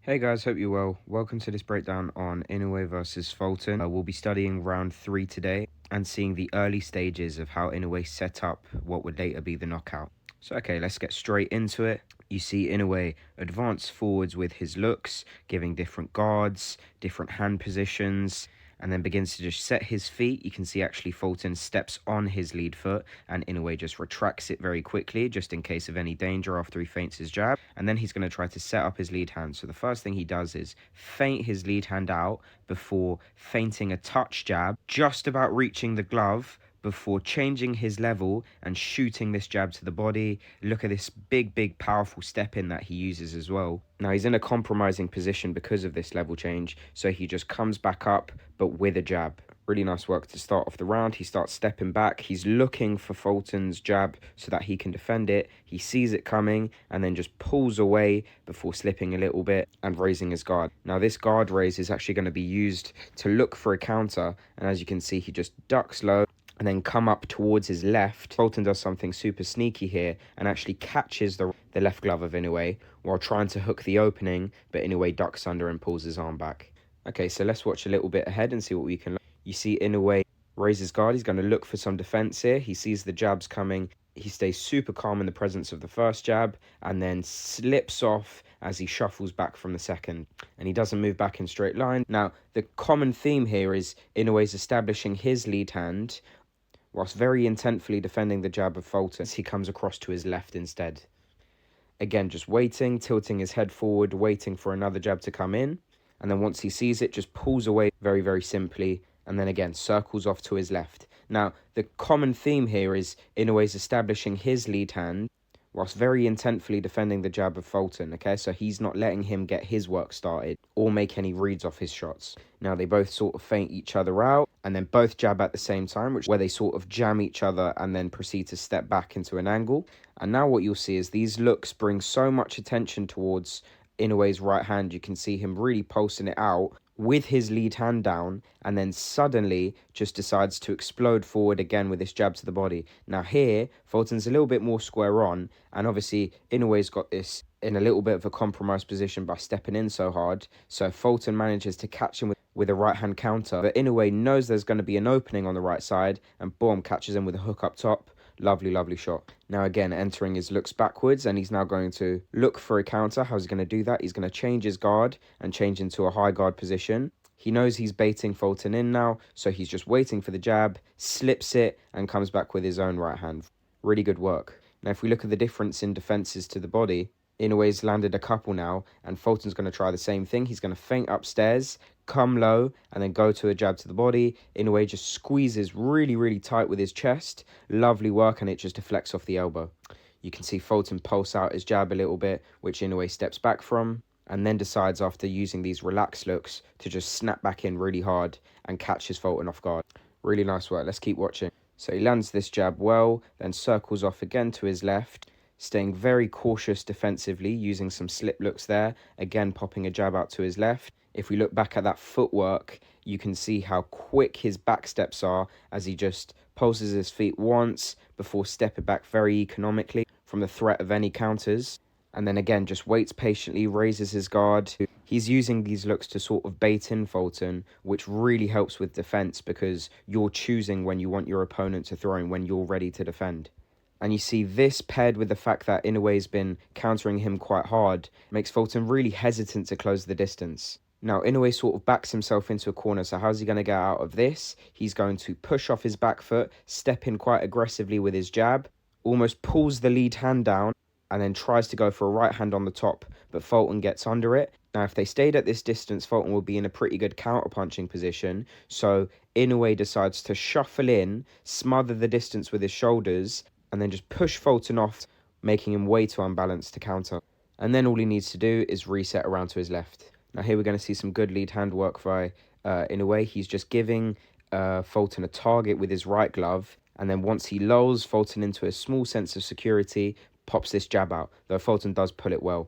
Hey guys, hope you're well. Welcome to this breakdown on Inoue versus Fulton. We'll be studying round 3 today and seeing the early stages of how Inoue set up what would later be the knockout. So okay, let's get straight into it. You see Inoue advance forwards with his looks, giving different guards, different hand positions, and then begins to just set his feet. You can see actually Fulton steps on his lead foot and Inoue just retracts it very quickly just in case of any danger after he feints his jab. And then he's going to try to set up his lead hand. So the first thing he does is feint his lead hand out before feinting a touch jab, just about reaching the glove before changing his level and shooting this jab to the body. Look at this big, powerful step in that he uses as well. Now he's in a compromising position because of this level change, so he just comes back up, but with a jab. Really nice work to start off the round. He starts stepping back. He's looking for Fulton's jab so that he can defend it. He sees it coming and then just pulls away before slipping a little bit and raising his guard. Now this guard raise is actually going to be used to look for a counter, and as you can see, he just ducks low and then come up towards his left. Fulton does something super sneaky here and actually catches the left glove of Inoue while trying to hook the opening, but Inoue ducks under and pulls his arm back. Okay, so let's watch a little bit ahead and see what we can learn. You see Inoue raise his guard. He's going to look for some defense here. He sees the jabs coming. He stays super calm in the presence of the first jab and then slips off as he shuffles back from the second. And he doesn't move back in straight line. Now, the common theme here is Inoue's establishing his lead hand whilst very intentfully defending the jab of Fulton. He comes across to his left instead. Again, just waiting, tilting his head forward, waiting for another jab to come in. And then once he sees it, just pulls away very simply. And then again, circles off to his left. Now, the common theme here is Inoue's establishing his lead hand whilst very intentfully defending the jab of Fulton, okay? So he's not letting him get his work started or make any reads off his shots. Now, they both sort of feint each other out and then both jab at the same time, where they sort of jam each other and then proceed to step back into an angle. And now what you'll see is these looks bring so much attention towards Inoue's right hand. You can see him really pulsing it out with his lead hand down, and then suddenly just decides to explode forward again with this jab to the body. Now here, Fulton's a little bit more square on, and obviously Inoue's got this in a little bit of a compromised position by stepping in so hard, so Fulton manages to catch him with a right hand counter, but Inoue knows there's going to be an opening on the right side, and boom, catches him with a hook up top. Lovely shot. Now again, entering his looks backwards, and he's now going to look for a counter. How's he going to do that? He's going to change his guard and change into a high guard position. He knows he's baiting Fulton in now, so he's just waiting for the jab, slips it, and comes back with his own right hand. Really good work. Now if we look at the difference in defenses to the body, Inoue's landed a couple now, and Fulton's going to try the same thing. He's going to feint upstairs, come low, and then go to a jab to the body. Inoue just squeezes really tight with his chest. Lovely work, and it just deflects off the elbow. You can see Fulton pulse out his jab a little bit, which Inoue steps back from, and then decides after using these relaxed looks to just snap back in really hard and catches Fulton off guard. Really nice work. Let's keep watching. So he lands this jab well, then circles off again to his left, staying very cautious defensively, using some slip looks there, again popping a jab out to his left. If we look back at that footwork, you can see how quick his back steps are as he just pulses his feet once before stepping back very economically from the threat of any counters. And then again, just waits patiently, raises his guard. He's using these looks to sort of bait in Fulton, which really helps with defense because you're choosing when you want your opponent to throw and when you're ready to defend. And you see this paired with the fact that Inoue's been countering him quite hard makes Fulton really hesitant to close the distance. Now, Inoue sort of backs himself into a corner, so how's he going to get out of this? He's going to push off his back foot, step in quite aggressively with his jab, almost pulls the lead hand down, and then tries to go for a right hand on the top, but Fulton gets under it. Now, if they stayed at this distance, Fulton would be in a pretty good counter-punching position, so Inoue decides to shuffle in, smother the distance with his shoulders, and then just push Fulton off, making him way too unbalanced to counter. And then all he needs to do is reset around to his left. Now here we're going to see some good lead hand work by Inoue. He's just giving Fulton a target with his right glove, and then once he lulls Fulton into a small sense of security, pops this jab out, though Fulton does pull it well.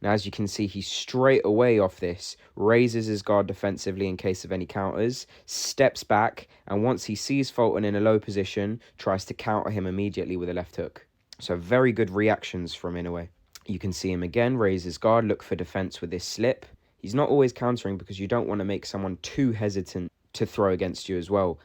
Now as you can see, he straight away off this raises his guard defensively in case of any counters, steps back, and once he sees Fulton in a low position, tries to counter him immediately with a left hook. So very good reactions from Inoue. You can see him again raise his guard, look for defense with this slip. He's not always countering because you don't want to make someone too hesitant to throw against you as well.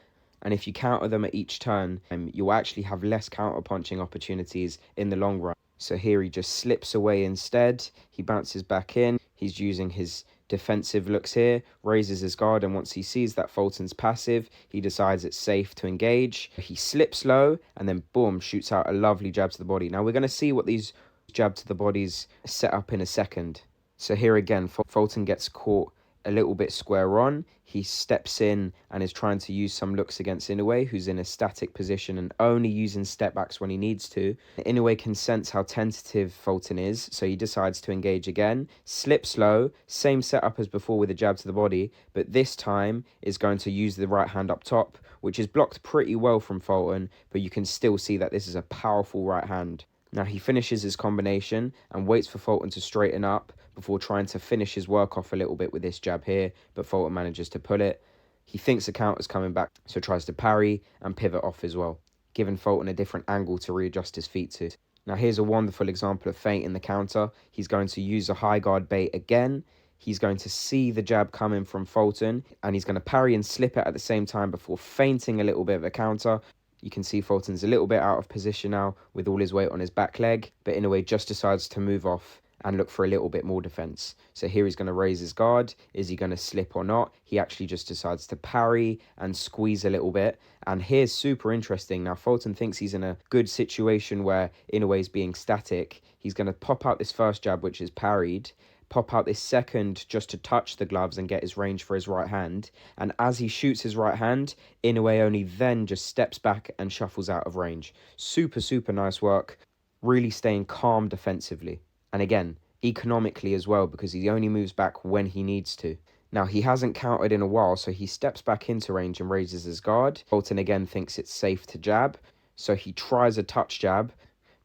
And if you counter them at each turn, you'll actually have less counter punching opportunities in the long run. So here he just slips away instead. He bounces back in. He's using his defensive looks here, raises his guard, and once he sees that Fulton's passive, he decides it's safe to engage. He slips low and then boom, shoots out a lovely jab to the body. Now we're going to see what these jab to the bodies set up in a second. So here again, Fulton gets caught a little bit square on. He steps in and is trying to use some looks against Inoue, who's in a static position and only using step backs when he needs to. Inoue can sense how tentative Fulton is, so he decides to engage again. Slips low, same setup as before with a jab to the body, but this time is going to use the right hand up top, which is blocked pretty well from Fulton, but you can still see that this is a powerful right hand. Now he finishes his combination and waits for Fulton to straighten up before trying to finish his work off a little bit with this jab here, but Fulton manages to pull it. He thinks the counter's coming back, so tries to parry and pivot off as well, giving Fulton a different angle to readjust his feet to. Now here's a wonderful example of feint in the counter. He's going to use a high guard bait again. He's going to see the jab coming from Fulton, and he's going to parry and slip it at the same time before feinting a little bit of a counter. You can see Fulton's a little bit out of position now with all his weight on his back leg, but Inoue just decides to move off and look for a little bit more defense. So here he's going to raise his guard. Is he going to slip or not? He actually just decides to parry and squeeze a little bit. And here's super interesting. Now Fulton thinks he's in a good situation where Inoue is being static. He's going to pop out this first jab, which is parried, pop out this second just to touch the gloves and get his range for his right hand. And as he shoots his right hand, Inoue only then just steps back and shuffles out of range. Super, super nice work. Really staying calm defensively. And again, economically as well, because he only moves back when he needs to. Now, he hasn't countered in a while, so he steps back into range and raises his guard. Fulton again thinks it's safe to jab, so he tries a touch jab,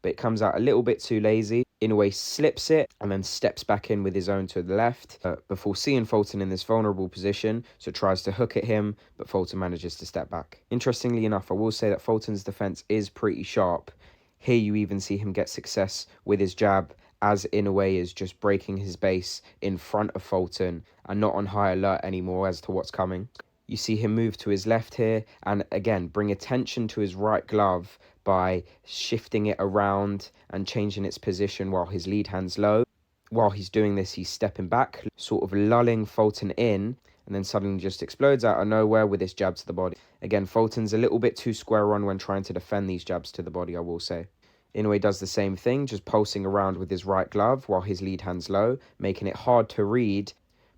but it comes out a little bit too lazy. Inoue slips it and then steps back in with his own to the left before seeing Fulton in this vulnerable position, so tries to hook at him, but Fulton manages to step back. Interestingly enough, I will say that Fulton's defense is pretty sharp. Here you even see him get success with his jab as Inoue is just breaking his base in front of Fulton and not on high alert anymore as to what's coming. You see him move to his left here and again bring attention to his right glove by shifting it around and changing its position while his lead hand's low. While he's doing this, he's stepping back, sort of lulling Fulton in, and then suddenly just explodes out of nowhere with this jab to the body. Again, Fulton's a little bit too square on when trying to defend these jabs to the body, I will say. Inoue does the same thing, just pulsing around with his right glove while his lead hand's low, making it hard to read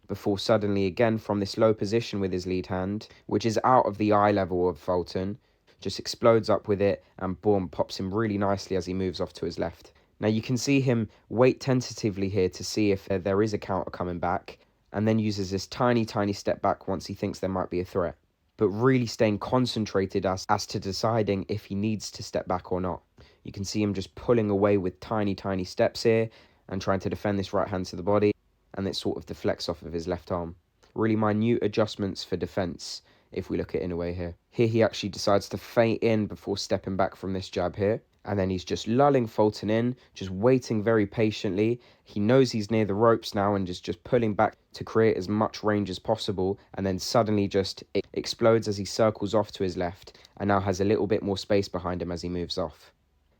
before suddenly again from this low position with his lead hand, which is out of the eye level of Fulton, just explodes up with it and boom, pops him really nicely as he moves off to his left. Now you can see him wait tentatively here to see if there is a counter coming back, and then uses this tiny step back once he thinks there might be a threat, but really staying concentrated as to deciding if he needs to step back or not. You can see him just pulling away with tiny steps here and trying to defend this right hand to the body, and it sort of deflects off of his left arm. Really minute adjustments for defense if we look at Inoue here. Here he actually decides to feint in before stepping back from this jab here, and then he's just lulling Fulton in, just waiting very patiently. He knows he's near the ropes now and just pulling back to create as much range as possible, and then suddenly just explodes as he circles off to his left and now has a little bit more space behind him as he moves off.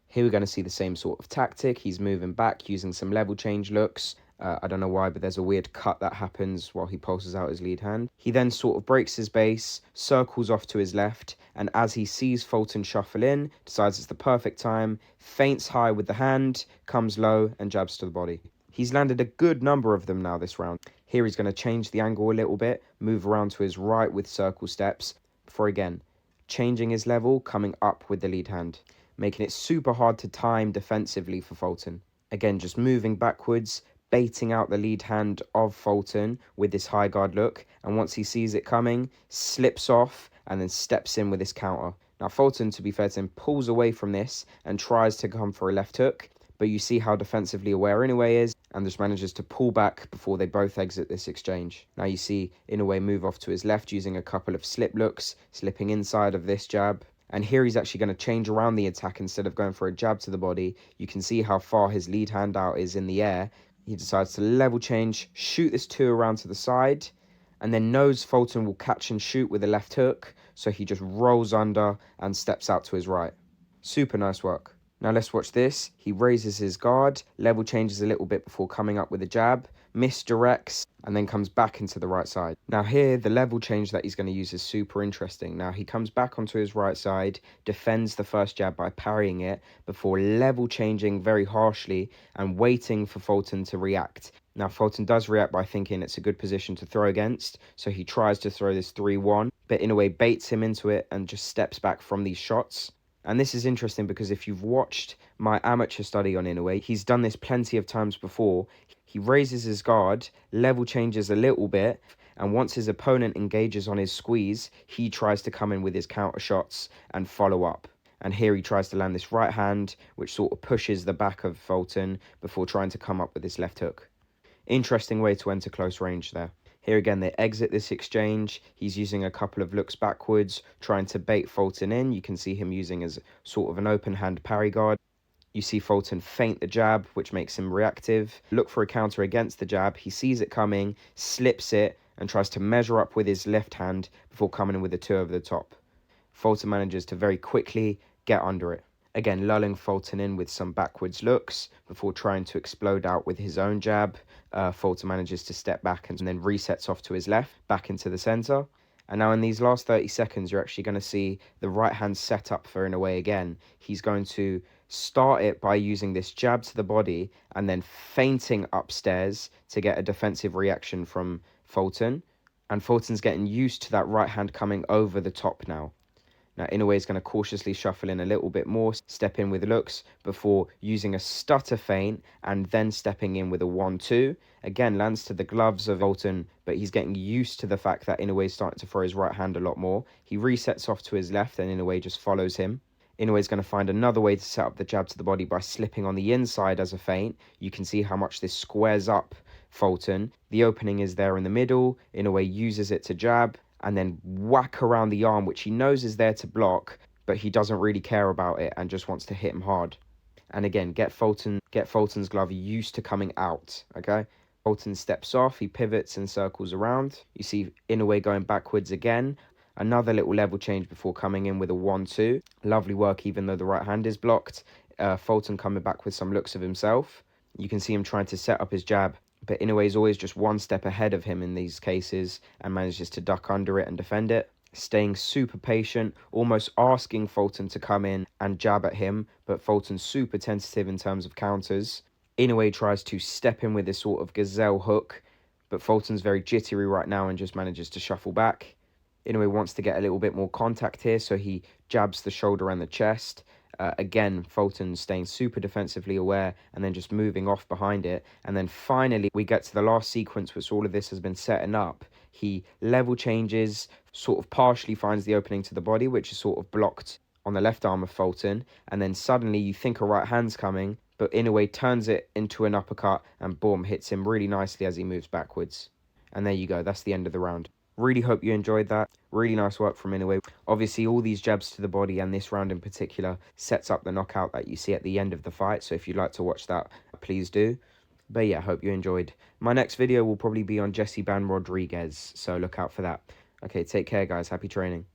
Here we're going to see the same sort of tactic. He's moving back using some level change looks. I don't know why, but there's a weird cut that happens while he pulses out his lead hand. He then sort of breaks his base, circles off to his left, and as he sees Fulton shuffle in, decides it's the perfect time, feints high with the hand, comes low, and jabs to the body. He's landed a good number of them now this round. Here he's going to change the angle a little bit, move around to his right with circle steps, before again, changing his level, coming up with the lead hand, making it super hard to time defensively for Fulton. Again, just moving backwards, baiting out the lead hand of Fulton with this high guard look, and once he sees it coming, slips off and then steps in with this counter. Now Fulton, to be fair to him, pulls away from this and tries to come for a left hook, but you see how defensively aware Inoue is and just manages to pull back before they both exit this exchange. Now you see Inoue move off to his left using a couple of slip looks, slipping inside of this jab, And here he's actually going to change around the attack instead of going for a jab to the body. You can see how far his lead hand out is in the air. He decides to level change, shoot this 2 around to the side, and then knows Fulton will catch and shoot with a left hook. So he just rolls under and steps out to his right. Super nice work. Now let's watch this. He raises his guard, level changes a little bit before coming up with a jab, misdirects, and then comes back into the right side. Now here, the level change that he's going to use is super interesting. Now he comes back onto his right side, defends the first jab by parrying it, before level changing very harshly and waiting for Fulton to react. Now Fulton does react by thinking it's a good position to throw against, so he tries to throw this 3-1, but Inoue baits him into it and just steps back from these shots. And this is interesting because if you've watched my amateur study on Inoue, he's done this plenty of times before. He raises his guard, level changes a little bit, and once his opponent engages on his squeeze, he tries to come in with his counter shots and follow up. And here he tries to land this right hand, which sort of pushes the back of Fulton before trying to come up with this left hook. Interesting way to enter close range there. Here again, they exit this exchange. He's using a couple of looks backwards, trying to bait Fulton in. You can see him using as sort of an open hand parry guard. You see Fulton feint the jab, which makes him reactive. Look for a counter against the jab. He sees it coming, slips it, and tries to measure up with his left hand before coming in with a 2 over the top. Fulton manages to very quickly get under it. Again, lulling Fulton in with some backwards looks before trying to explode out with his own jab. Fulton manages to step back and then resets off to his left, back into the center. And now in these last 30 seconds, you're actually going to see the right hand set up for Inoue again. He's going to start it by using this jab to the body and then feinting upstairs to get a defensive reaction from Fulton. And Fulton's getting used to that right hand coming over the top now. Now, Inoue is going to cautiously shuffle in a little bit more, step in with looks before using a stutter feint and then stepping in with a 1-2. Again, lands to the gloves of Fulton, but he's getting used to the fact that Inoue is starting to throw his right hand a lot more. He resets off to his left and Inoue just follows him. Inoue is going to find another way to set up the jab to the body by slipping on the inside as a feint. You can see how much this squares up Fulton. The opening is there in the middle. Inoue uses it to jab and then whack around the arm, which he knows is there to block, but he doesn't really care about it and just wants to hit him hard. And again, get Fulton's glove used to coming out, okay? Fulton steps off, he pivots and circles around. You see Inoue going backwards again. Another little level change before coming in with a 1-2. Lovely work, even though the right hand is blocked. Fulton coming back with some looks of himself. You can see him trying to set up his jab, but Inoue is always just one step ahead of him in these cases and manages to duck under it and defend it. Staying super patient, almost asking Fulton to come in and jab at him, but Fulton's super tentative in terms of counters. Inoue tries to step in with this sort of gazelle hook, but Fulton's very jittery right now and just manages to shuffle back. Inoue wants to get a little bit more contact here, so he jabs the shoulder and the chest. Again, Fulton staying super defensively aware and then just moving off behind it. And then finally, we get to the last sequence, which all of this has been setting up. He level changes, sort of partially finds the opening to the body, which is sort of blocked on the left arm of Fulton. And then suddenly you think a right hand's coming, but Inoue turns it into an uppercut and boom, hits him really nicely as he moves backwards. And there you go, that's the end of the round. Really hope you enjoyed that. Really nice work from Inoue. Obviously, all these jabs to the body and this round in particular sets up the knockout that you see at the end of the fight. So if you'd like to watch that, please do. But yeah, hope you enjoyed. My next video will probably be on Jesse Ban Rodriguez, so look out for that. Okay, take care, guys. Happy training.